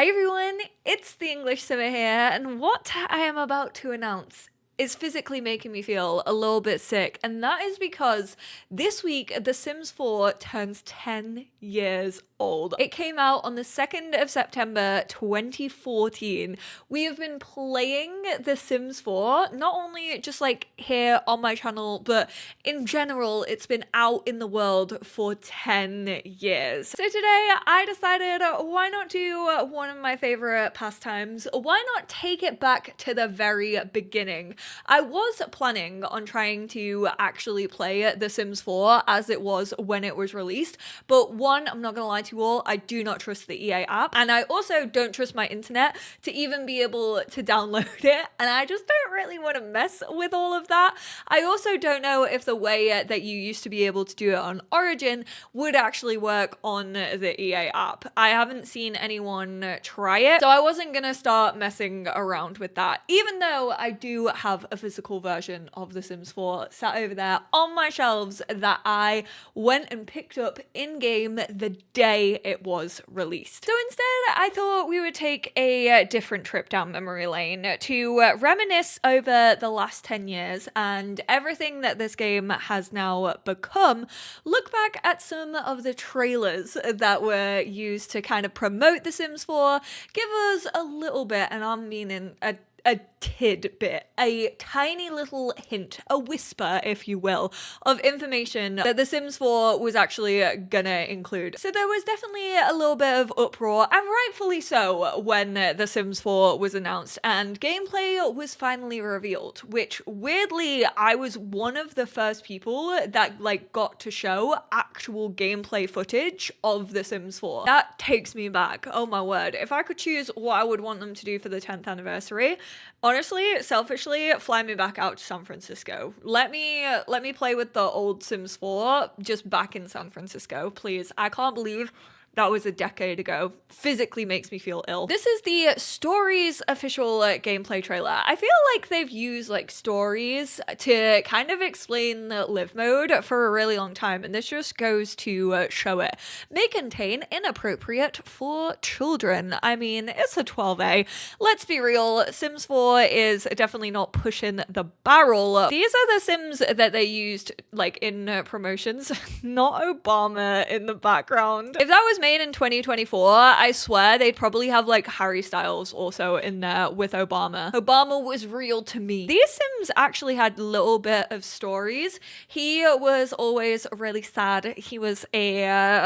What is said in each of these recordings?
Hi everyone, it's the EnglishSimmer here, and what I am about to announce is physically making me feel a little bit sick, and that is because this week The Sims 4 turns 10 years old. It came out on the 2nd of September 2014. We have been playing The Sims 4, not only just like here on my channel, but in general, it's been out in the world for 10 years. So today I decided, why not do one of my favorite pastimes? Why not take it back to the very beginning? I was planning on trying to actually play The Sims 4 as it was when it was released, but one, I'm not gonna lie to you all, I do not trust the EA app, and I also don't trust my internet to even be able to download it, and I just don't really want to mess with all of that. I also don't know if the way that you used to be able to do it on Origin would actually work on the EA app. I haven't seen anyone try it, so I wasn't gonna start messing around with that, even though I do have a physical version of The Sims 4 sat over there on my shelves that I went and picked up in-game the day it was released. So instead, I thought we would take a different trip down memory lane to reminisce over the last 10 years and everything that this game has now become. Look back at some of the trailers that were used to kind of promote The Sims 4, give us a little bit, and I'm meaning a tidbit, a tiny little hint, a whisper, if you will, of information that The Sims 4 was actually gonna include. So there was definitely a little bit of uproar, and rightfully so, when The Sims 4 was announced and gameplay was finally revealed, which weirdly, I was one of the first people that got to show actual gameplay footage of The Sims 4. That takes me back, oh my word. If I could choose what I would want them to do for the 10th anniversary, honestly, selfishly, fly me back out to San Francisco. Let me play with the old Sims 4 just back in San Francisco, please. I can't believe that was a decade ago. Physically makes me feel ill. This is the Stories official gameplay trailer. I feel like they've used stories to kind of explain the live mode for a really long time, and this just goes to show it. May contain inappropriate for children. I mean, it's a 12A. Let's be real, Sims 4 is definitely not pushing the barrel. These are the Sims that they used in promotions, not Obama in the background. If that was made in 2024, I swear they'd probably have Harry Styles also in there with Obama. Obama was real to me. These Sims actually had a little bit of stories. He was always really sad. He was a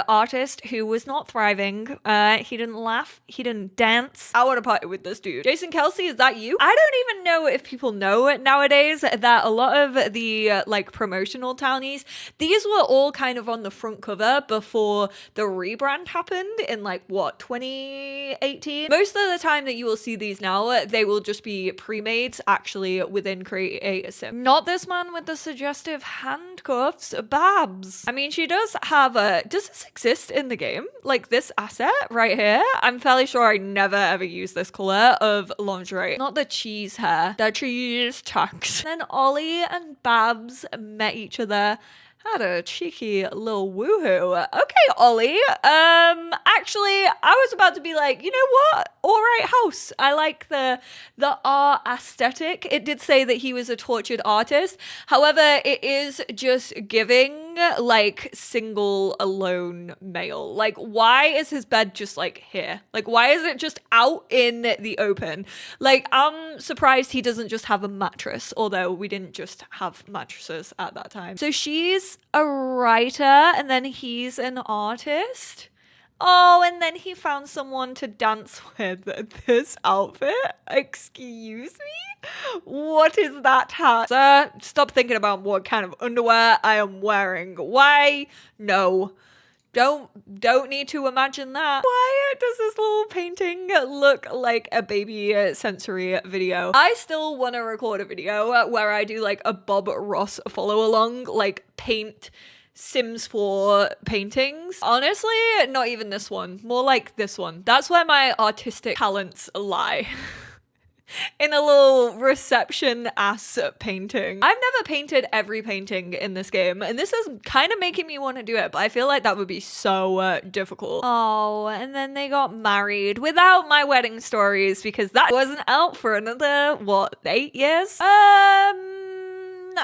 artist who was not thriving. He didn't laugh. He didn't dance. I want to party with this dude. Jason Kelsey, is that you? I don't even know if people know nowadays that a lot of the promotional townies, these were all kind of on the front cover before the rebrand happened in 2018. Most of the time that you will see these now, they will just be pre-made actually within Create a Sim. Not this man with the suggestive handcuffs, Babs. I mean, she does have does this exist in the game? This asset right here? I'm fairly sure I never ever used this color of lingerie. Not the cheese hair, the cheese tucks. Then Ollie and Babs met each other, had a cheeky little woohoo. Okay, Ollie. Actually, I was about to be you know what? All right, house. I like the art aesthetic. It did say that he was a tortured artist. However, it is just giving single alone male. Why is his bed just here? Why is it just out in the open? I'm surprised he doesn't just have a mattress, although we didn't just have mattresses at that time. So she's a writer and then he's an artist. Oh, and then he found someone to dance with this outfit. Excuse me? What is that hat? Sir, stop thinking about what kind of underwear I am wearing. Why? No. Don't need to imagine that. Why does this little painting look like a baby sensory video? I still want to record a video where I do a Bob Ross follow along, paint Sims 4 paintings. Honestly, not even this one. More like this one. That's where my artistic talents lie. in a little reception ass painting. I've never painted every painting in this game, and this is kind of making me want to do it, but I feel like that would be so difficult. Oh, and then they got married without my wedding stories because that wasn't out for another, what, 8 years?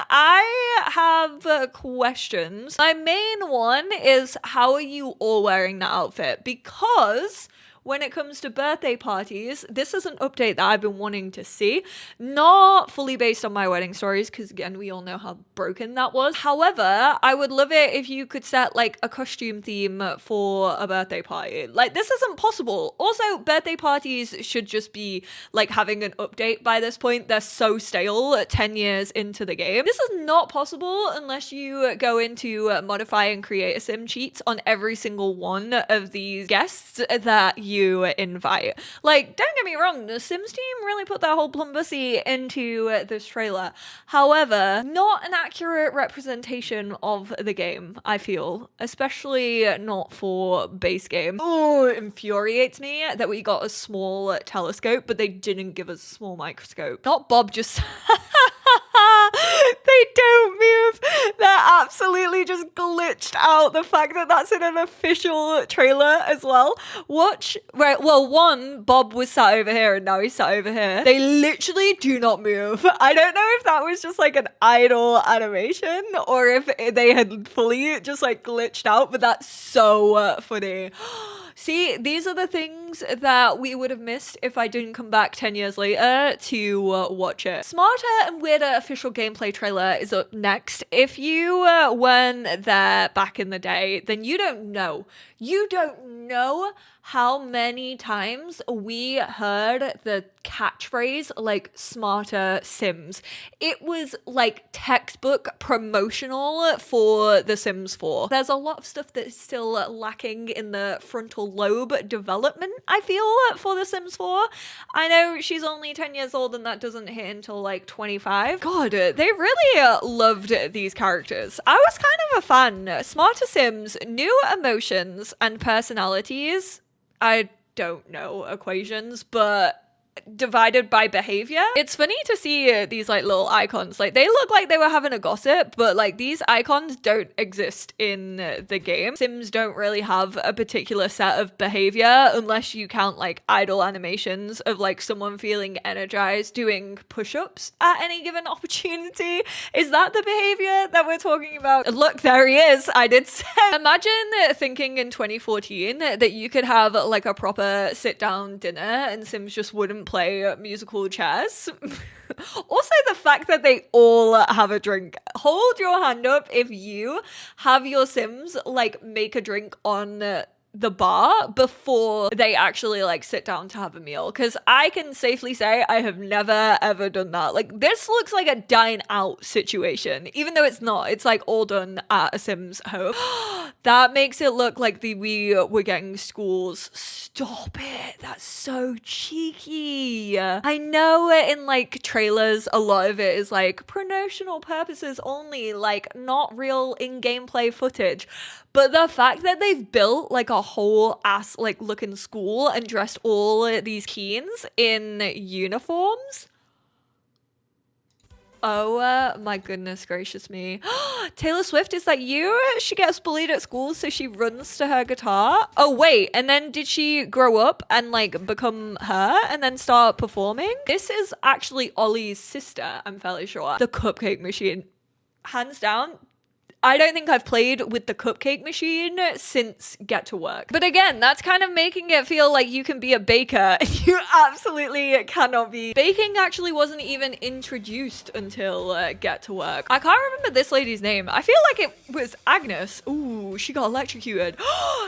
I have questions. My main one is, how are you all wearing that outfit? Because when it comes to birthday parties, this is an update that I've been wanting to see. Not fully based on my wedding stories, because again, we all know how broken that was. However, I would love it if you could set like a costume theme for a birthday party. Like, this isn't possible. Also, birthday parties should just be like having an update by this point. They're so stale 10 years into the game. This is not possible unless you go into modify and create a sim cheats on every single one of these guests that you invite. Like, don't get me wrong, the Sims team really put that whole plumbussy into this trailer. However, not an accurate representation of the game, I feel. Especially not for base game. Oh, it infuriates me that we got a small telescope, but they didn't give us a small microscope. Not Bob just... They don't move. They're absolutely just glitched out. The fact that that's in an official trailer as well. Watch. Right. Well, one, Bob was sat over here and now he's sat over here. They literally do not move. I don't know if that was just like an idle animation or if they had fully just like glitched out, but that's so funny. See, these are the things that we would have missed if I didn't come back 10 years later to watch it. Smarter and weirder official gameplay trailer is up next. If you weren't there back in the day, then you don't know. You don't know how many times we heard the catchphrase like smarter Sims. It was like textbook promotional for The Sims 4. There's a lot of stuff that's still lacking in the frontal lobe development, I feel, for The Sims 4. I know she's only 10 years old and that doesn't hit until like 25. God, they really loved these characters. I was kind of a fan. Smarter Sims, new emotions and personalities. I don't know equations, but divided by behavior. It's funny to see these like little icons. Like, they look like they were having a gossip, but like these icons don't exist in the game. Sims don't really have a particular set of behavior unless you count like idle animations of like someone feeling energized doing push-ups at any given opportunity. Is that the behavior that we're talking about? Look, there he is. I did say. Imagine thinking in 2014 that you could have like a proper sit down dinner and Sims just wouldn't play musical chairs. Also, the fact that they all have a drink. Hold your hand up if you have your Sims like make a drink on the bar before they actually like sit down to have a meal, because I can safely say I have never ever done that. Like, this looks like a dine out situation, even though it's not. It's like all done at a Sims home. That makes it look like we were getting schools. Stop it. That's so cheeky. I know in like trailers a lot of it is like promotional purposes only, like not real in-gameplay footage. But the fact that they've built like a whole ass like looking school and dressed all these teens in uniforms. Oh my goodness gracious me. Taylor Swift, is that you? She gets bullied at school, so she runs to her guitar. Oh wait, and then did she grow up and like become her and then start performing? This is actually Ollie's sister, I'm fairly sure. The cupcake machine. Hands down, I don't think I've played with the cupcake machine since Get to Work. But again, that's kind of making it feel like you can be a baker. You absolutely cannot be. Baking actually wasn't even introduced until Get to Work. I can't remember this lady's name. I feel like it was Agnes. Ooh, she got electrocuted.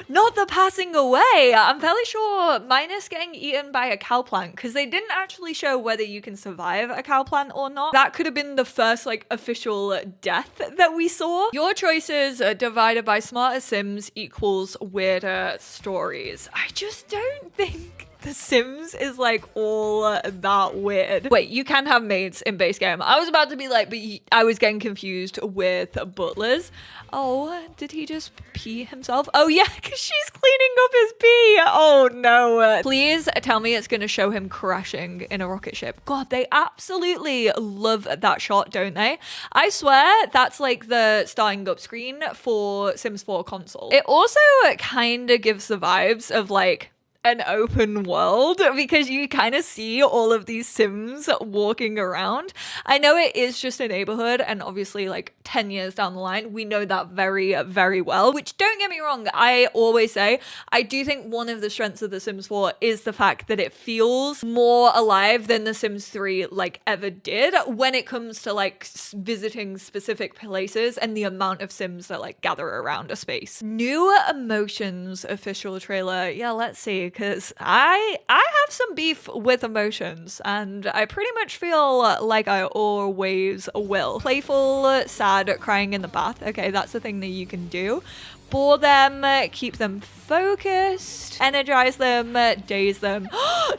Not the passing away. I'm fairly sure minus getting eaten by a cow plant, because they didn't actually show whether you can survive a cow plant or not. That could have been the first like official death that we saw. Your choices divided by smarter Sims equals weirder stories. I just don't think The Sims is like all that weird. Wait, you can have maids in base game. I was about to be like, but I was getting confused with butlers. Oh, did he just pee himself? Oh yeah, because she's cleaning up his pee. Oh no. Please tell me it's going to show him crashing in a rocket ship. God, they absolutely love that shot, don't they? I swear that's like the starting up screen for Sims 4 console. It also kind of gives the vibes of like an open world because you kind of see all of these Sims walking around. I know it is just a neighborhood, and obviously like 10 years down the line, we know that very, very well, which don't get me wrong, I always say, I do think one of the strengths of The Sims 4 is the fact that it feels more alive than The Sims 3 like ever did when it comes to like visiting specific places and the amount of Sims that like gather around a space. New Emotions official trailer. Yeah, let's see. Because I have some beef with emotions, and I pretty much feel like I always will. Playful, sad, crying in the bath. Okay, that's the thing that you can do. Bore them, keep them focused, energize them, daze them.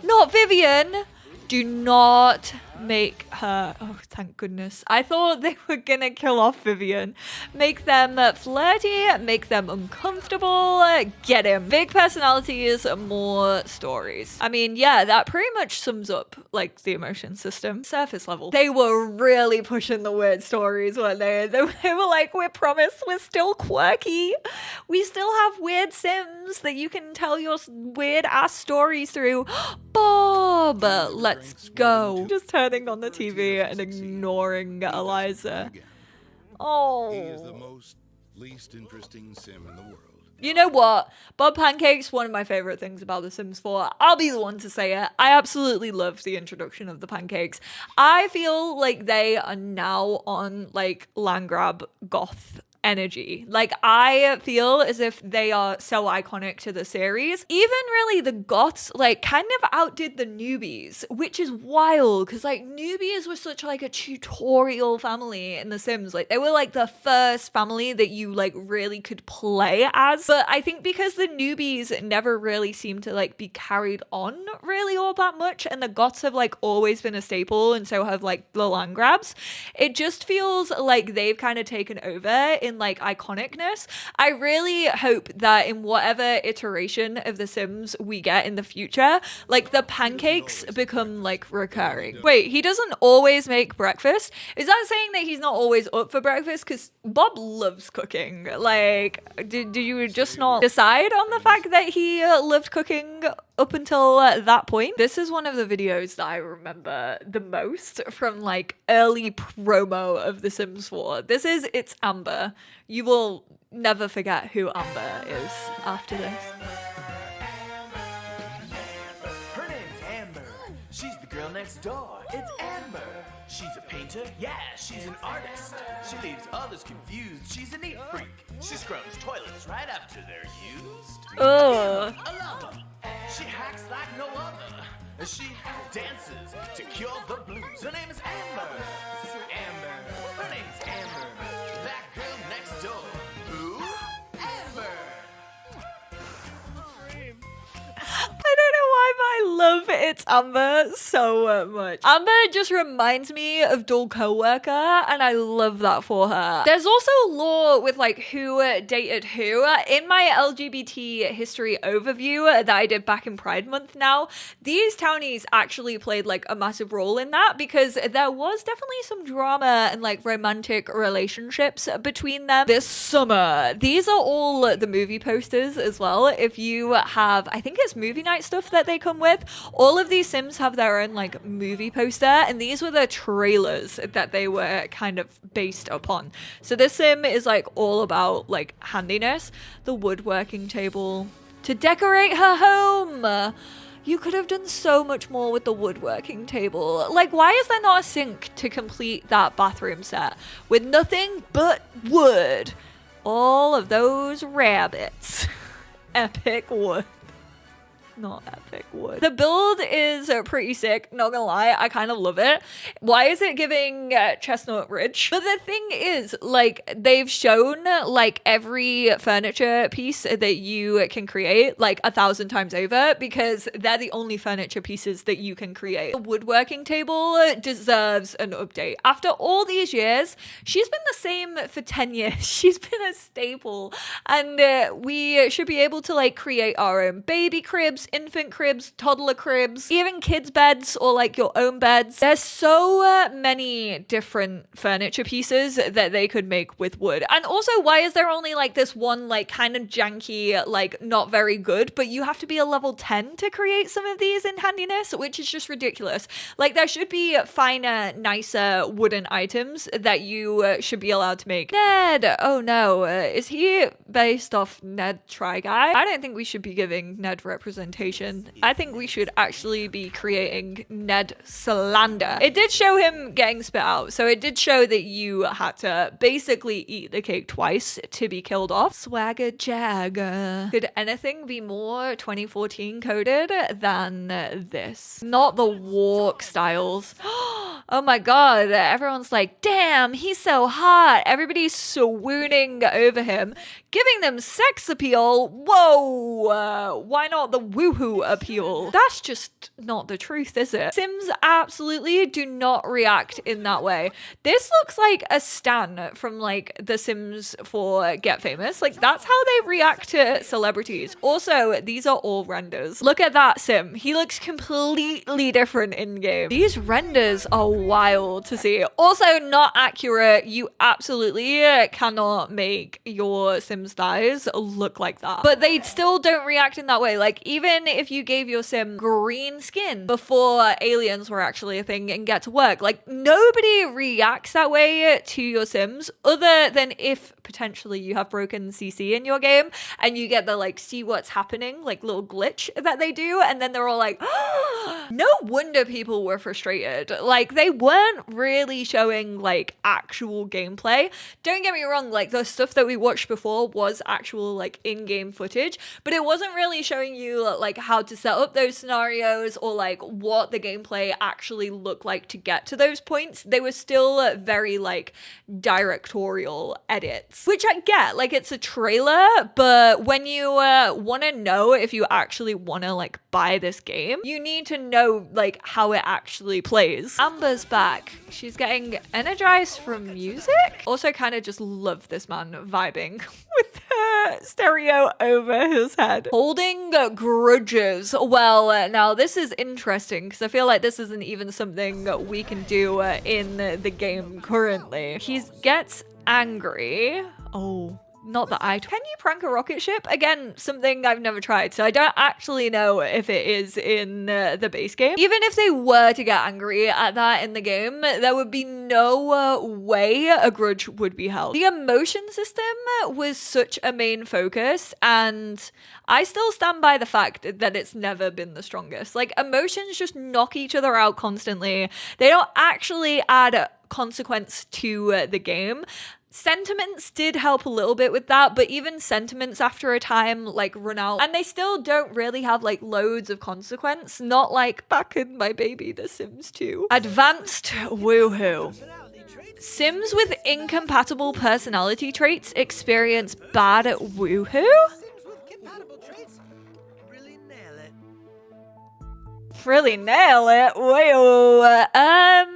Not Vivian! Do not make her, oh thank goodness, I thought they were gonna kill off Vivian. Make them flirty, make them uncomfortable, get him. Big personalities, more stories. I mean, yeah, that pretty much sums up like the emotion system. Surface level, they were really pushing the weird stories, weren't they? They were like, we promise we're still quirky, we still have weird Sims that you can tell your weird ass stories through. Bob, let's go. Just turning on the TV and ignoring Eliza. Oh. He is the most least interesting Sim in the world. You know what? Bob Pancakes, one of my favorite things about The Sims 4. I'll be the one to say it. I absolutely love the introduction of the pancakes. I feel like they are now on like land grab goth energy. Like, I feel as if they are so iconic to the series. Even really the goths like kind of outdid the newbies, which is wild because like newbies were such like a tutorial family in The Sims. Like they were like the first family that you like really could play as. But I think because the newbies never really seemed to like be carried on really all that much, and the goths have like always been a staple, and so have like the land grabs, it just feels like they've kind of taken over in like iconicness. I really hope that in whatever iteration of The Sims we get in the future, like the pancakes become like recurring. Wait, he doesn't always make breakfast? Is that saying that he's not always up for breakfast? Because Bob loves cooking. Like, did you just not decide on the fact that he loved cooking up until that point? This is one of the videos that I remember the most from like early promo of The Sims 4. This is It's Amber. You will never forget who Amber is after this. Her name's Amber. She's the girl next door. It's Amber. She's a painter. Yeah, she's an artist. She leaves others confused. She's a neat freak. She scrubs toilets right after they're used. Ugh. A lover. She hacks like no other. She dances to cure the blues. Her name is Amber. Amber. Her name's Amber. That girl next door. Who? Amber. I don't know why, but I love It's Amber so much. Amber just reminds me of dual co-worker, and I love that for her. There's also lore with like who dated who. In my LGBT history overview that I did back in Pride Month now, these townies actually played like a massive role in that, because there was definitely some drama and like romantic relationships between them this summer. These are all the movie posters as well. If you have, I think it's movie night stuff that they come with. All of these Sims have their own like movie poster, and these were the trailers that they were kind of based upon. So this Sim is like all about like handiness. The woodworking table to decorate her home. You could have done so much more with the woodworking table. Like, why is there not a sink to complete that bathroom set with nothing but wood? All of those rabbits. Epic wood. not epic wood. The build is pretty sick, not gonna lie. I kind of love it. Why is it giving Chestnut Ridge? But the thing is, like, they've shown like every furniture piece that you can create like 1,000 times over, because they're the only furniture pieces that you can create. The woodworking table deserves an update. After all these years, she's been the same for 10 years. She's been a staple, and we should be able to like create our own baby cribs, infant cribs, toddler cribs, even kids beds, or like your own beds. There's so many different furniture pieces that they could make with wood. And also, why is there only like this one like kind of janky, like not very good, but you have to be a level 10 to create some of these in handiness, which is just ridiculous. Like, there should be finer, nicer wooden items that you should be allowed to make. Ned, oh no, is he based off Ned Try Guy? I don't think we should be giving Ned representation. I think we should actually be creating Ned Slander. It did show him getting spit out, so it did show that you had to basically eat the cake twice to be killed off. Swagger Jagger. Could anything be more 2014 coded than this? Not the walk styles. Oh my god, everyone's like, damn, he's so hot. Everybody's swooning over him, giving them sex appeal. Whoa, why not the woohoo appeal? That's just not the truth, is it? Sims absolutely do not react in that way. This looks like a stan from like The Sims 4 Get Famous. Like, that's how they react to celebrities. Also, these are all renders. Look at that sim. He looks completely different in game. These renders are wild to see. Also, not accurate. You absolutely cannot make your Sims thighs look like that. But they still don't react in that way. Like, even if you gave your sim green skin before aliens were actually a thing and get to work, like, nobody reacts that way to your sims, other than if potentially you have broken CC in your game and you get the like see what's happening like little glitch that they do, and then they're all like, oh, no wonder people were frustrated. Like, they weren't really showing like actual gameplay. Don't get me wrong, like the stuff that we watched before was actual like in-game footage, but it wasn't really showing you like how to set up those scenarios or like what the gameplay actually looked like to get to those points. They were still very like directorial edits, which I get, like it's a trailer, but when you want to know if you actually want to like buy this game, you need to know like how it actually plays. Amber's back. She's getting energized from music. Also kind of just love this man vibing with her stereo over his head. Holding grudges. Well, now this is interesting because I feel like this isn't even something we can do in the game currently. He gets angry. Oh, not that I... Can you prank a rocket ship? Again, something I've never tried, so I don't actually know if it is in the base game. Even if they were to get angry at that in the game, there would be no way a grudge would be held. The emotion system was such a main focus, and I still stand by the fact that it's never been the strongest. Like, emotions just knock each other out constantly. They don't actually add consequence to the game. Sentiments did help a little bit with that, but even sentiments after a time like run out, and they still don't really have like loads of consequence, not like back in my baby The Sims 2. Advanced woohoo. Sims with incompatible personality traits experience bad woohoo? Really nail it? Wait,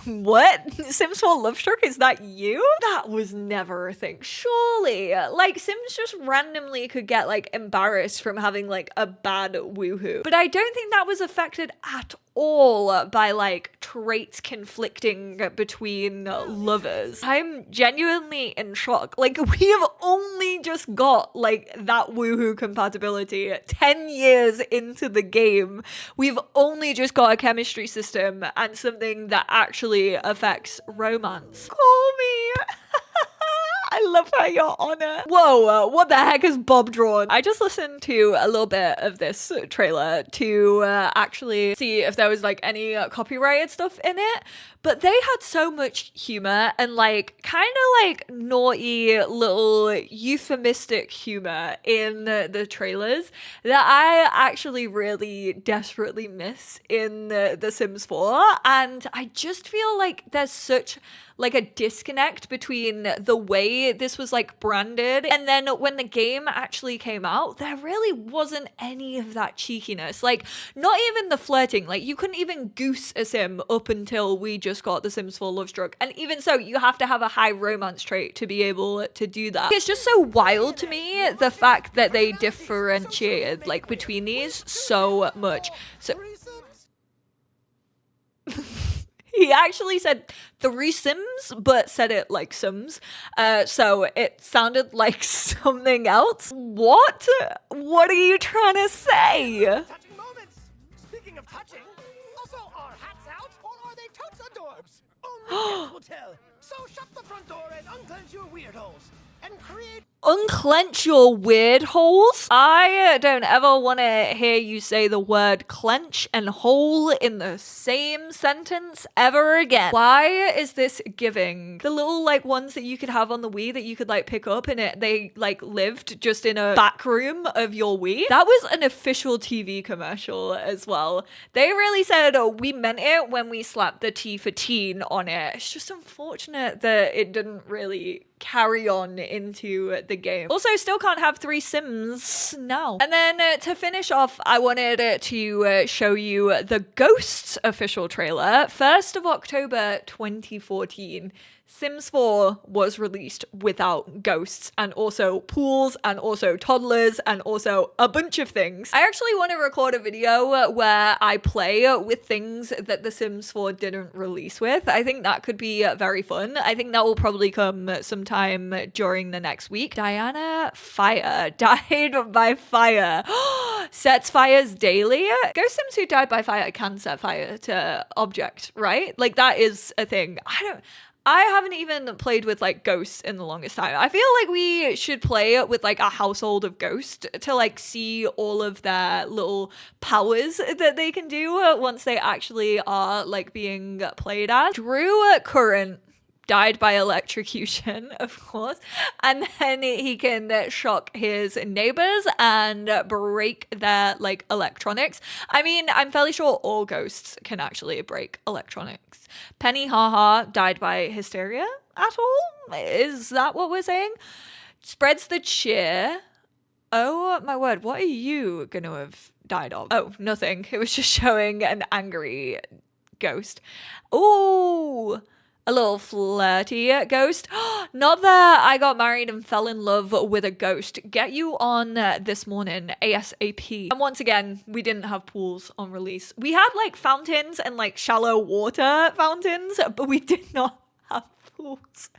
what? Sims 4 Love Struck? Is that you? That was never a thing. Surely. Like, Sims just randomly could get, like, embarrassed from having, like, a bad woohoo. But I don't think that was affected at all by, like, traits conflicting between lovers. I'm genuinely in shock. Like, we have only just got, like, that woohoo compatibility 10 years into the game. We've only just got a chemistry system and something that actually affects romance. Call me. I love how you're on it. Whoa, what the heck is Bob drawn? I just listened to a little bit of this trailer to actually see if there was like any copyrighted stuff in it. But they had so much humor and like kind of like naughty little euphemistic humor in the trailers that I actually really desperately miss in The Sims 4. And I just feel like there's such like a disconnect between the way this was like branded and then when the game actually came out, there really wasn't any of that cheekiness. Like not even the flirting, like you couldn't even goose a sim up until we just got The Sims 4 Love Struck. And even so, you have to have a high romance trait to be able to do that. It's just so wild to me, the fact that they differentiated like between these so much. So he actually said 3 Sims, but said it like Sims. So it sounded like something else. What? What are you trying to say? Touching moments. Speaking of touching, also are hats out or are they totes adorbs? Only death will tell. So shut the front door and unclench your weird holes and create. Unclench your weird holes? I don't ever want to hear you say the word clench and hole in the same sentence ever again. Why is this giving? The little like ones that you could have on the Wii that you could like pick up and they like lived just in a back room of your Wii. That was an official TV commercial as well. They really said, oh, we meant it when we slapped the T for teen on it. It's just unfortunate that it didn't really carry on into the game. Also, still can't have 3 Sims now. And then to finish off, I wanted to show you the Ghosts official trailer. 1st of October 2014. Sims 4 was released without ghosts and also pools and also toddlers and also a bunch of things. I actually want to record a video where I play with things that The Sims 4 didn't release with. I think that could be very fun. I think that will probably come sometime during the next week. Diana Fire died by fire. Sets fires daily. Ghost Sims who died by fire can set fire to object, right? Like that is a thing. I haven't even played with like ghosts in the longest time. I feel like we should play with like a household of ghosts to like see all of their little powers that they can do once they actually are like being played as. Drew Current died by electrocution, of course, and then he can shock his neighbors and break their like electronics. I mean, I'm fairly sure all ghosts can actually break electronics. Penny Haha died by hysteria at all? Is that what we're saying? Spreads the cheer. Oh my word, what are you gonna have died of? Oh, nothing. It was just showing an angry ghost. Ooh, a little flirty ghost. Not that I got married and fell in love with a ghost. Get you on this morning, ASAP. And once again, we didn't have pools on release. We had like fountains and like shallow water fountains, but we did not have pools.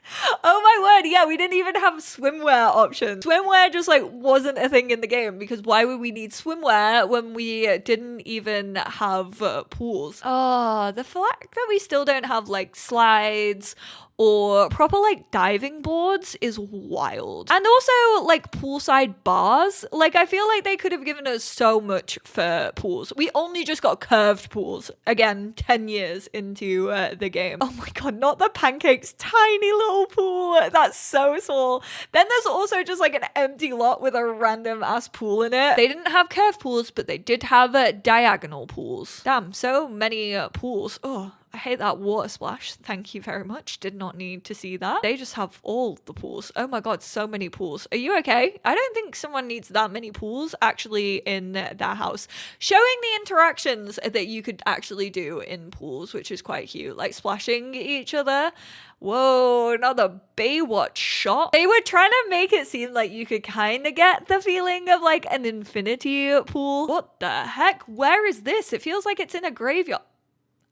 Oh my word, yeah, we didn't even have swimwear options. Swimwear just like wasn't a thing in the game because why would we need swimwear when we didn't even have pools? Oh, the fact that we still don't have like slides or proper like diving boards is wild. And also like poolside bars. Like I feel like they could have given us so much for pools. We only just got curved pools. Again, 10 years into the game. Oh my god, not the Pancakes tiny little pool. That's so small. Then there's also just like an empty lot with a random ass pool in it. They didn't have curved pools, but they did have diagonal pools. Damn, so many pools. Oh, I hate that water splash. Thank you very much. Did not need to see that. They just have all the pools. Oh my god, so many pools. Are you okay? I don't think someone needs that many pools actually in their house. Showing the interactions that you could actually do in pools, which is quite cute. Like splashing each other. Whoa, another Baywatch shot. They were trying to make it seem like you could kind of get the feeling of like an infinity pool. What the heck? Where is this? It feels like it's in a graveyard.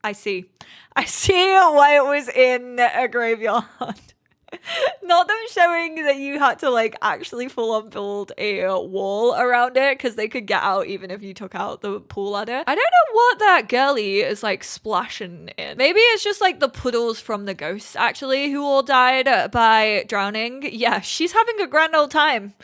I see why it was in a graveyard. Not them showing that you had to like actually full on build a wall around it because they could get out even if you took out the pool ladder. I don't know what that girly is like splashing in. Maybe it's just like the puddles from the ghosts actually who all died by drowning. Yeah, she's having a grand old time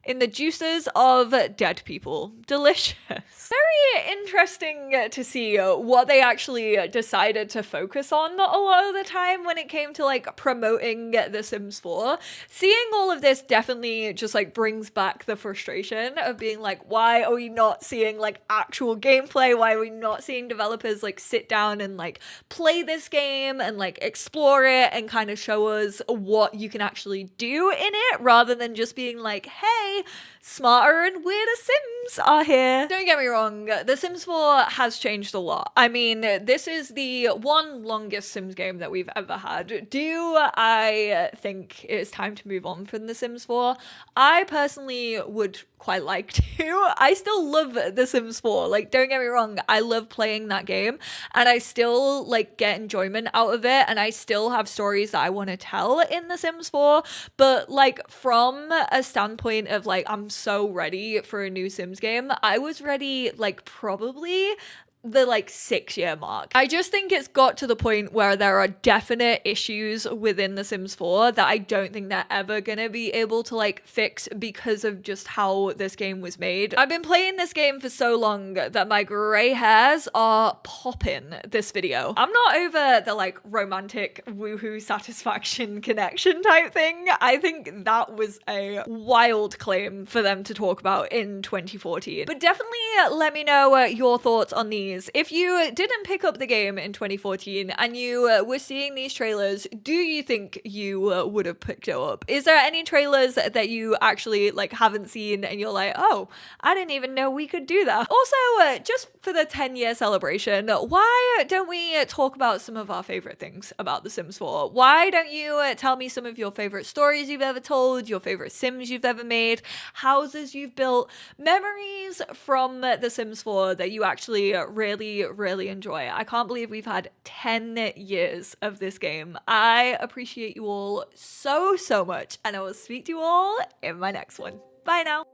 in the juices of dead people. Delicious. Very interesting to see what they actually decided to focus on a lot of the time when it came to like promoting The Sims 4. Seeing all of this definitely just like brings back the frustration of being like, why are we not seeing like actual gameplay? Why are we not seeing developers like sit down and like play this game and like explore it and kind of show us what you can actually do in it rather than just being like, hey, smarter and weirder Sims are here. Don't get me wrong, The Sims 4 has changed a lot. I mean, this is the one longest Sims game that we've ever had. Do I think it's time to move on from The Sims 4? I personally would quite like to. I still love The Sims 4. Like, don't get me wrong, I love playing that game and I still like get enjoyment out of it and I still have stories that I want to tell in The Sims 4, but like from a standpoint of like I'm so ready for a new Sims game, I was ready like probably the like 6-year mark. I just think it's got to the point where there are definite issues within The Sims 4 that I don't think they're ever gonna be able to like fix because of just how this game was made. I've been playing this game for so long that my gray hairs are popping this video. I'm not over the like romantic woohoo satisfaction connection type thing. I think that was a wild claim for them to talk about in 2014. But definitely let me know your thoughts on these. If you didn't pick up the game in 2014 and you were seeing these trailers, do you think you would have picked it up? Is there any trailers that you actually like haven't seen and you're like, oh, I didn't even know we could do that? Also, just for the 10-year celebration, why don't we talk about some of our favorite things about The Sims 4? Why don't you tell me some of your favorite stories you've ever told, your favorite Sims you've ever made, houses you've built, memories from The Sims 4 that you actually really enjoy. I can't believe we've had 10 years of this game. I appreciate you all so much and I will speak to you all in my next one. Bye now.